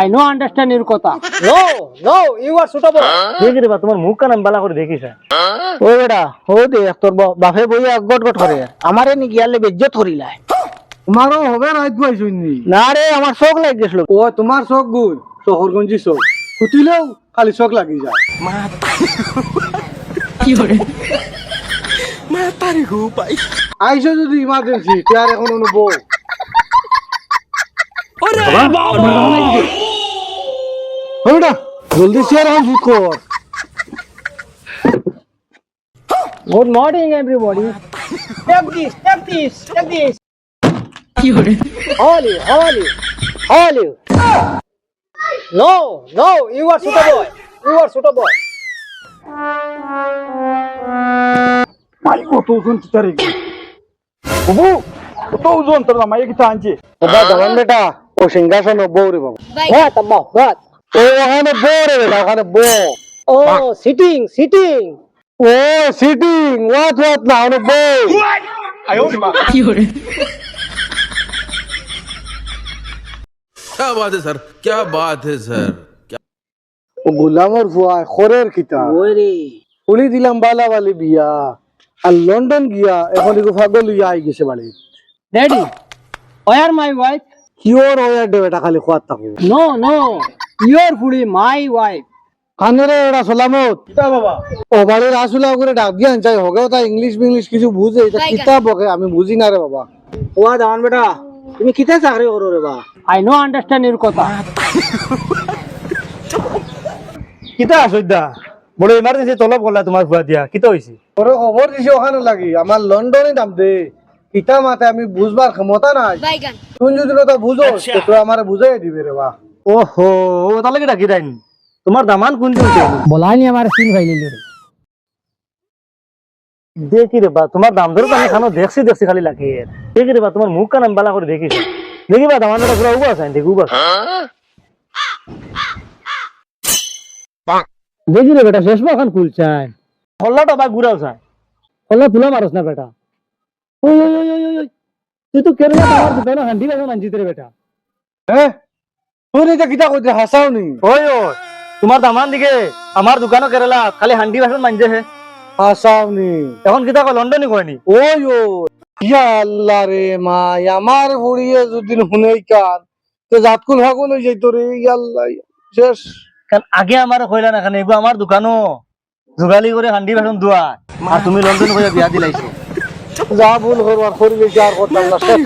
I no understand your কথা। No, no, you are suitable. দেখি রে বা তোমার মুখ কান আমি বালা করে দেখিস ও বেটা ও দে তোর বাপে বইয়া গট গট করে আমারে নি গিয়ালে বেজ্জত করিলাই। তোমারও হবে না আজ পাইছুনি। না রে আমার শোক লাগ গেছিল। ও তোমার চোখ গুণ শহরগঞ্জি চোখ খুটিলেও খালি চোখ লাগি যায়। আইসো যদি ইমার্জেন্সি তার এখন অনুভব ওটা জলদি শেয়ার এখন শুট কর। Good morning everybody. Take this, take this, take this. How are you? How are you? How are you? No, no, you are suitable. You are suitable. মাই কত ওজন তারে বাবু কত ওজন তোর মাই কি আনছে বাবা দামান বেটা ও সিংহাসন বউ রে বাবা। What about what? ও ওখানে বউ রে বেটা ওখানে বউ। Oh, sitting, sitting. ও সিটিং ওয়াট না ওখানে বউ। क्या बात है सर क्या बात है सर ও গোলামর ফুয়া খরের কিতা ওই রে পুলি দিলাম বালা বালি বিয়া আর লন্ডন গিয়া এখন এগো পাগল ইয়া আই গেছে বাড়ি। Daddy, where my wife? Cure ওয়া দে বেটা খালি খোয়াত থাকো। No, no. Your fully my wife. কানরে ওরা সালামত কিতা বাবা ও বাড়ির আসুলা করে ডাক দিয়া চাই হোগেও তা ইংলিশ ইংলিশ কিছু বুঝে এটা কিতাব বকে আমি বুঝি না রে বাবা। ওয়া দামান বেটা তুমি কিতা চাকরি করো রে বা? I no understand your কথা। কিতা আসইদা বড় ইমার্জেন্সি তলব করলা তোমার ফুয়া দিয়া কিতা হইছে ওরে খবর দিছে ওখানে লাগি আমার লন্ডনে নাম দে কিতা মাতে আমি বুঝবার ক্ষমতা নাই। তুই যদি কথা বুঝো তো আমারে বুঝাই দিবে রে বা। ওহো ও তাহলে কি ডাকি রাইনি তোমার দামান কোন চলছে বলানি আমার সিন ভাইলিল রে। দেখি রে বা তোমার দাম ধরে আমি খানো দেখছি দেখছি খালি লাগে দেখি রে বা তোমার মুখ কান আমি বালা করে দেখিস দেখি বা দামানটা পুরো উবা আছে দেখি উবা দেখি রে বেটা শেষ এখন খুলছাই। হল্লাটা বা ঘুরাও চায় হল্লা তুলা মারস না বেটা। ওই ওই ওই ওই ওই তুই তো কেরলা আমার দোকানে হান্ডি বাজন আনছিস রে বেটা। হ্যাঁ তুই এটা কিতা কইতে হাসাও নি ওই ওই তোমার দামান দিকে আমার দোকানও কেরালা খালি হান্ডি বাসন মানছে হে হাসাও নি এখন কিতা কয় লন্ডনই কয়নি ওই ও ইয়া আল্লাহ রে মা আমার বুড়িয়ে যদি হুনেই কান তো জাতকুল ভাগুল হই যাইতো রে ইয়া আল্লাহ শেষ। কারণ আগে আমার কইলা না খানে এগুলো আমার দোকানও যোগালি করে হান্ডি বাসন দোয়া আর তুমি লন্ডন কইয়া বিয়া দিলাইছো। যা ভুল করবার করি আর করতাম না শেষ।